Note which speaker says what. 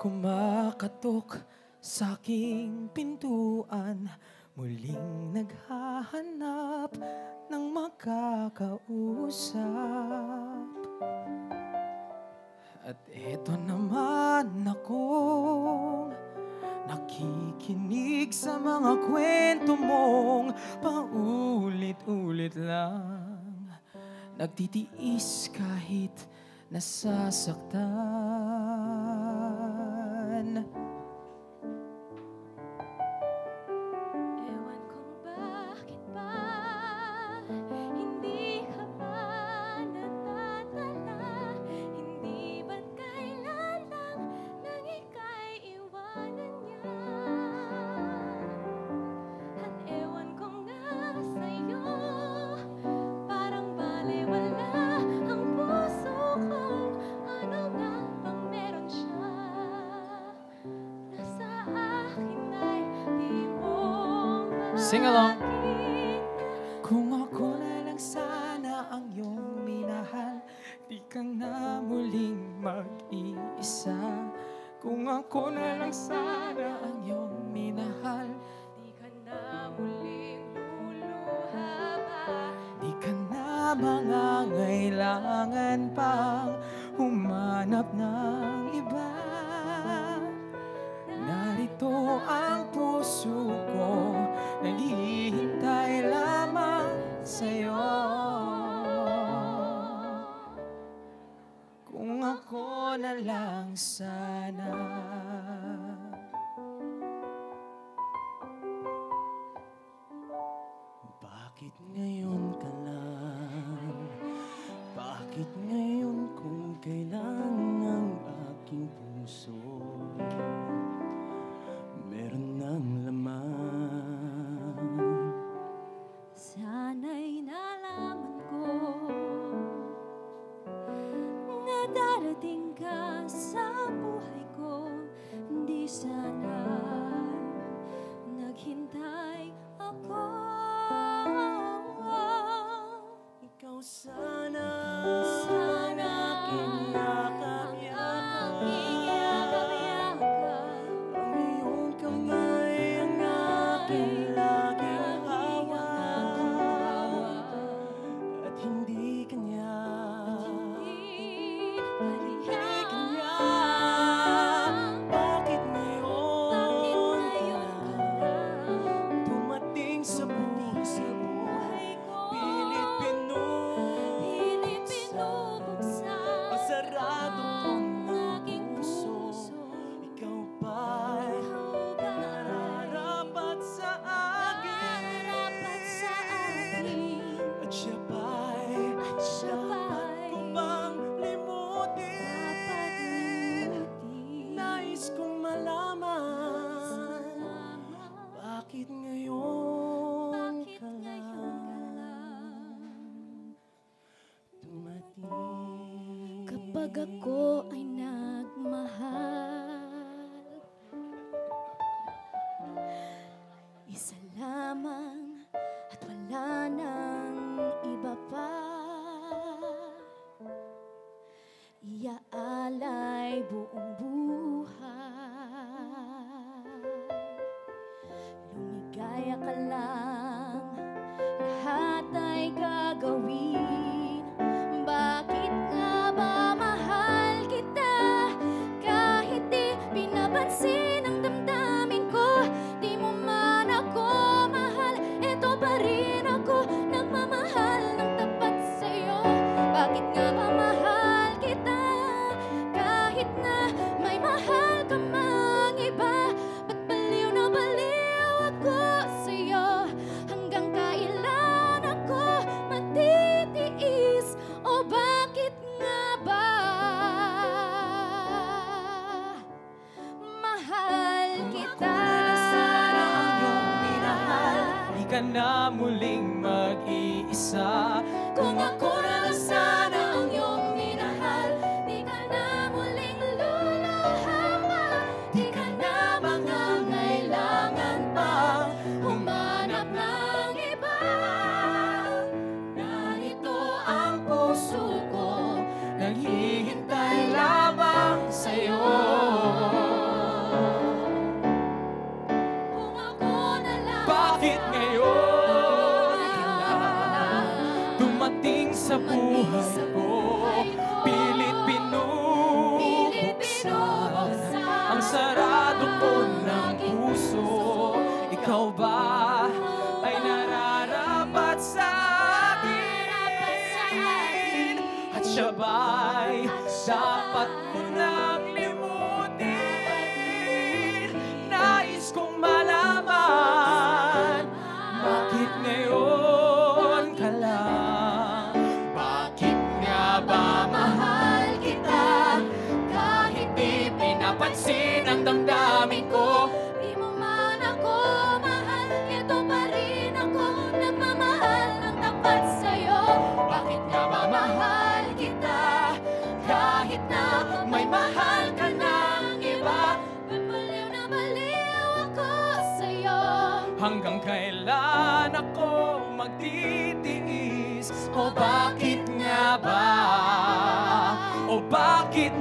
Speaker 1: Kumakatok sa aking pintuan, muling naghahanap ng makakausap. At eto naman akong nakikinig sa mga kwento mong paulit-ulit lang, nagtitiis kahit nasasaktan.
Speaker 2: Ewan kung bakit ba hindi ka pa natatala. Hindi ba't kailan lang nang ika'y iwanan niya? At ewan ko nga sa'yo, parang balewala ang puso ko. Ano nga bang meron siya? Nasa akin ay di mo
Speaker 1: Sing along.
Speaker 2: makita.
Speaker 1: Kung ako na lang sana ang iyong minahal, di ka na muling mag-iisa. Kung ako na lang sana ang iyong minahal,
Speaker 2: Di ka na muling luluha pa.
Speaker 1: di ka na mangangailangan pang humanap ng iba. Narito ang puso ko, naghihintay lamang sa'yo. Kung ako na lang sana. Bakit ngayon ka lang? Bakit ngayon kung kailan ang aking puso meron ng laman?
Speaker 2: Sana'y nalaman ko na darating ka sa buhay ko. Di sana naghintay ako.
Speaker 1: Ikaw sana,
Speaker 2: Sana
Speaker 1: kinakap-yakap,
Speaker 2: aking yakap-yakap.
Speaker 1: ang iyong kamay ang aking laging hawak. At hindi kanya, bakit ngayon ka lang dumating sa buhay ko? Pilit pinubuksan ang sarado kong
Speaker 2: aking
Speaker 1: puso. Ikaw ba'y nararapat sa akin? At siya ba'y dapat ko bang limutin? Nais kong malaman, bakit ngayon ka lang dumating?
Speaker 2: Kapag ako ay nagmahal, isa lamang at wala nang iba pa. Iaalay buong buhay, lumigaya ka lang, lahat ay gagawin. Bakit nga ba mahal kita? Kahit di pinapansin ang damdamin ko, di mo man ako mahal, eto pa rin ako nagmamahal ng tapat sa'yo. Bakit nga ba mahal kita? Kahit na may mahal ka mang iba, ba't baliw na baliw ako sa'yo? Hanggang kailan ako matitiis? O bakit nga ba mahal kita?
Speaker 1: Sana ang iyong minahal, di ka na muling mag-iisa.
Speaker 2: Kung ako na lang sana ang iyong minahal, di ka na muling luluha pa. Di ka na mangangailangan pa humanap ng iba.
Speaker 1: Narito ang puso ko, naghihintay lamang sa'yo. sa buhay ko. Pilit binubuksan ang sarado ko ng puso. Ikaw ba ay nararapat sa akin? At siya ba'y dapat ko nang limutin? Nais kong malaman, bakit ngayon ka lang? Bakit nga ba mahal kita? Kahit di pinapansin ang damdamin ko.
Speaker 2: Di mo man ako mahal, ito pa rin ako nagmamahal ng tapat sa'yo.
Speaker 1: Bakit nga ba mahal kita? Kahit na may mahal ka ng iba.
Speaker 2: Ba't baliw na baliw ako sa'yo?
Speaker 1: Hanggang kailan ako magtitiis? O bakit nga ba? O bakit